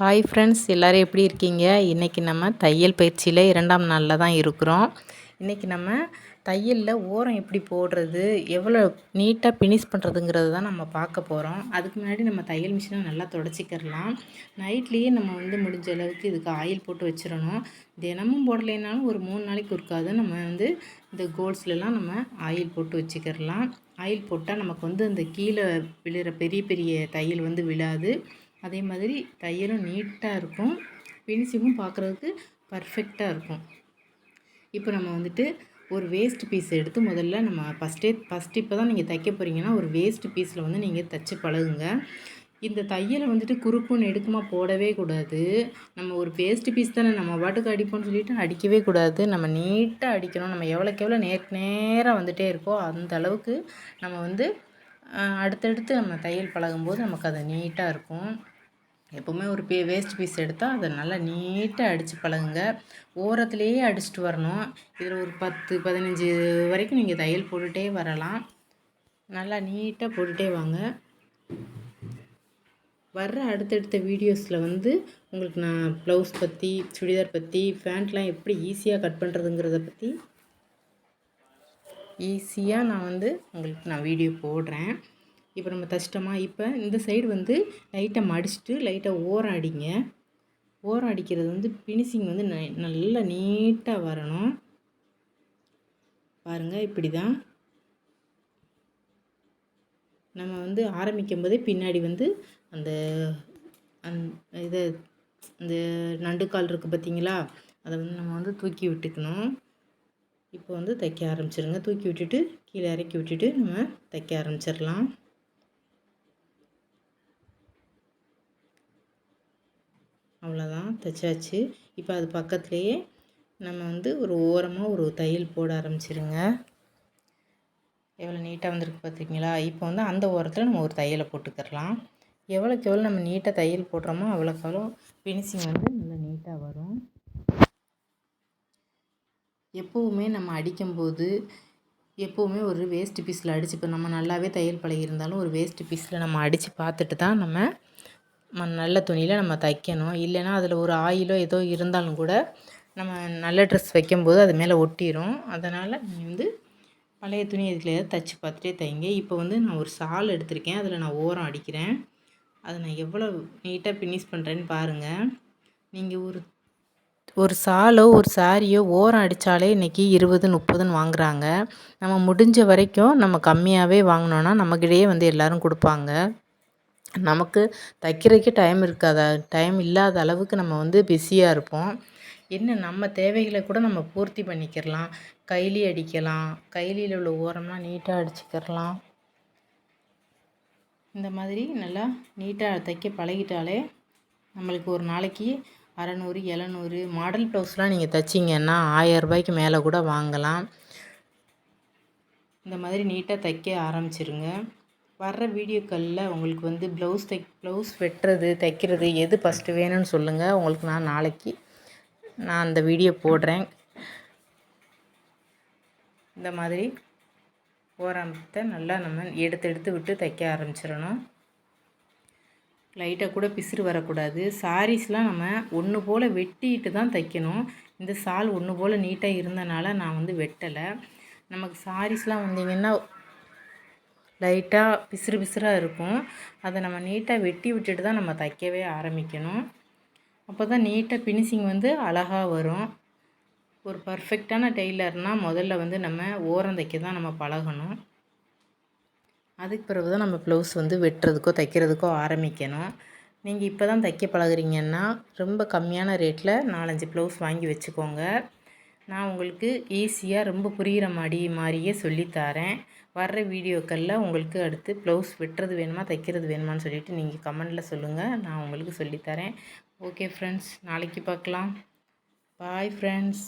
Hi friends, எல்லோரும் எப்படி இருக்கீங்க? இன்றைக்கி நம்ம தையல் பயிற்சியில் 2ஆம் நாளில் தான் இருக்கிறோம். இன்றைக்கி நம்ம தையலில் ஓரம் எப்படி போடுறது, எவ்வளோ நீட்டாக ஃபினிஷ் பண்ணுறதுங்கிறது தான் நம்ம பார்க்க போகிறோம். அதுக்கு முன்னாடி நம்ம தையல் மிஷினை நல்லா துடைச்சிக்கிறலாம். நைட்லேயே நம்ம முடிஞ்ச அளவுக்கு இதுக்கு ஆயில் போட்டு வச்சிடணும். தினமும் போடலைனாலும் ஒரு 3 நாளைக்கு ஒருக்காது நம்ம இந்த கோல்ஸ்லாம் நம்ம ஆயில் போட்டு வச்சுக்கிறலாம். ஆயில் போட்டால் நமக்கு அந்த கீழே விழுற பெரிய பெரிய தையல் விழாது. அதே மாதிரி தையலும் நீட்டாக இருக்கும், ஃபினிஷிங்கும் பார்க்குறதுக்கு பர்ஃபெக்டாக இருக்கும். இப்போ நம்ம ஒரு வேஸ்ட் பீஸ் எடுத்து முதல்ல நம்ம ஃபஸ்ட்டு இப்போ தான் நீங்கள் தைக்க போகிறீங்கன்னா ஒரு வேஸ்ட் பீஸில் நீங்கள் தைச்சி பழகுங்க. இந்த தையலை குறுக்கும் நெடுக்குமா போடவே கூடாது. நம்ம ஒரு வேஸ்ட் பீஸ் தானே, நம்ம பாட்டுக்கு அடிப்போம்னு சொல்லிட்டு அடிக்கவே கூடாது. நம்ம நீட்டாக அடிக்கணும். நம்ம எவ்வளோக்கு எவ்வளோ நேராக வந்துகிட்டே இருக்கோ அந்த அளவுக்கு நம்ம அடுத்தடுத்து நம்ம தையல் பழகும்போது நமக்கு அது நீட்டாக இருக்கும். எப்போவுமே ஒரு வேஸ்ட் பீஸ் எடுத்தால் அதை நல்லா நீட்டாக அடித்து பழகுங்க. ஓரத்துலேயே அடிச்சுட்டு வரணும். இதில் ஒரு 10-15 வரைக்கும் நீங்கள் தையல் போட்டுகிட்டே வரலாம். நல்லா நீட்டாக போட்டுகிட்டே வாங்க. வர்ற அடுத்தடுத்த வீடியோஸில் உங்களுக்கு நான் ப்ளவுஸ் பற்றி, சுடிதார் பற்றி, பேண்ட்லாம் எப்படி ஈஸியாக கட் பண்ணுறதுங்கிறத பற்றி ஈஸியாக நான் உங்களுக்கு வீடியோ போடுறேன். இப்போ நம்ம தைச்சிட்டோமா? இப்போ இந்த சைடு லைட்டாக மடிச்சுட்டு லைட்டாக ஓரம் அடிங்க. ஓரம் அடிக்கிறது ஃபினிஷிங் நல்லா நீட்டாக வரணும். பாருங்கள், இப்படி தான் நம்ம ஆரம்பிக்கும் போதே பின்னாடி அந்த இதை இந்த நண்டுக்கால் இருக்குது பார்த்தீங்களா, அதை நம்ம தூக்கி விட்டுக்கணும். இப்போ தைக்க ஆரம்பிச்சிருங்க. தூக்கி விட்டுட்டு கீழே இறக்கி விட்டுட்டு நம்ம தைக்க ஆரம்பிச்சிடலாம். அவ்வளோதான், தைச்சாச்சு. இப்போ அது பக்கத்துலேயே நம்ம ஒரு ஓரமாக ஒரு தையல் போட ஆரம்பிச்சிருங்க. எவ்வளோ நீட்டாக வந்திருக்கு பார்த்திங்களா? இப்போ அந்த ஓரத்தில் நம்ம ஒரு தையலை போட்டுக்கிறலாம். எவ்வளோக்கு எவ்வளோ நம்ம நீட்டாக தையல் போடுறோமோ அவ்வளோக்கு அவ்வளோ ஃபினிஷிங் நல்லா நீட்டாக வரும். எப்போவுமே நம்ம அடிக்கும்போது எப்போவுமே ஒரு வேஸ்ட் பீஸில் அடித்து, இப்போ நம்ம நல்லாவே தையல் பழகியிருந்தாலும் ஒரு வேஸ்ட் பீஸில் நம்ம அடித்து பார்த்துட்டு தான் நம்ம நல்ல துணியில் நம்ம தைக்கணும். இல்லைன்னா அதில் ஒரு ஆயிலோ ஏதோ இருந்தாலும் கூட நம்ம நல்ல ட்ரெஸ் வைக்கும்போது அது மேலே ஒட்டிடும். அதனால் நீங்கள் பழைய துணி இதில் தைச்சி பார்த்துட்டே தைங்க. இப்போ நான் ஒரு சால் எடுத்திருக்கேன், அதில் நான் ஓரம் அடிக்கிறேன். அதை நான் எவ்வளோ நீட்டாக ஃபினிஷ் பண்ணுறேன்னு பாருங்கள். நீங்கள் ஒரு சாலோ ஒரு சாரியோ ஓரம் அடித்தாலே இன்றைக்கி 20-30ன்னு வாங்குகிறாங்க. நம்ம முடிஞ்ச வரைக்கும் நம்ம கம்மியாகவே வாங்கினோன்னா நம்மக்கிட்டேயே எல்லோரும் கொடுப்பாங்க. நமக்கு தைக்கிறதுக்கே டைம் இல்லாத அளவுக்கு நம்ம பிஸியாக இருப்போம். என்ன நம்ம தேவைகளை கூட நம்ம பூர்த்தி பண்ணிக்கிறலாம். கைலி அடிக்கலாம், கைலியில் உள்ள ஓரம்லாம் நீட்டாக அடிச்சுக்கிறலாம். இந்த மாதிரி நல்லா நீட்டாக தைக்க பழகிட்டாலே நம்மளுக்கு ஒரு நாளைக்கு 600-700 மாடல் ப்ளவுஸ்லாம் நீங்கள் தைச்சிங்கன்னா 1000 ரூபாய்க்கு மேலே கூட வாங்கலாம். இந்த மாதிரி நீட்டாக தைக்க ஆரம்பிச்சிருங்க. வர்ற வீடியோக்களில் உங்களுக்கு ப்ளவுஸ் வெட்டுறது, தைக்கிறது எது ஃபஸ்ட்டு வேணும்னு சொல்லுங்கள். உங்களுக்கு நான் நாளைக்கு அந்த வீடியோ போடுறேன். இந்த மாதிரி ஓரத்தை நல்லா நம்ம எடுத்து விட்டு தைக்க ஆரம்பிச்சிடணும். லைட்டாக கூட பிசுறு வரக்கூடாது. சாரீஸ்லாம் நம்ம ஒன்று போல் வெட்டிட்டு தான் தைக்கணும். இந்த சால் ஒன்று போல் நீட்டாக இருந்தனால நான் வெட்டலை. நமக்கு சாரீஸ்லாம் வந்தீங்கன்னா லைட்டாக பிசுறாக இருக்கும். அதை நம்ம நீட்டாக வெட்டி விட்டுட்டு தான் நம்ம தைக்கவே ஆரம்பிக்கணும். அப்போ தான் நீட்டாக ஃபினிஷிங் அழகாக வரும். ஒரு பர்ஃபெக்டான டெய்லர்னால் முதல்ல நம்ம ஓரம் தைக்க தான் நம்ம பழகணும். அதுக்கு பிறகு தான் நம்ம ப்ளவுஸ் வெட்டுறதுக்கோ தைக்கிறதுக்கோ ஆரம்பிக்கணும். நீங்கள் இப்போ தான் தைக்க பழகுறீங்கன்னா ரொம்ப கம்மியான ரேட்டில் 4-5 ப்ளவுஸ் வாங்கி வச்சுக்கோங்க. நான் உங்களுக்கு ஈஸியாக ரொம்ப புரிகிற மாதிரியே சொல்லித்தரேன். வர்ற வீடியோக்களில் உங்களுக்கு அடுத்து ப்ளவுஸ் வெட்டுறது வேணுமா தைக்கிறது வேணுமான்னு சொல்லிவிட்டு நீங்கள் கமெண்டில் சொல்லுங்கள். நான் உங்களுக்கு சொல்லித்தரேன். ஓகே ஃப்ரெண்ட்ஸ், நாளைக்கு பார்க்கலாம். Bye friends.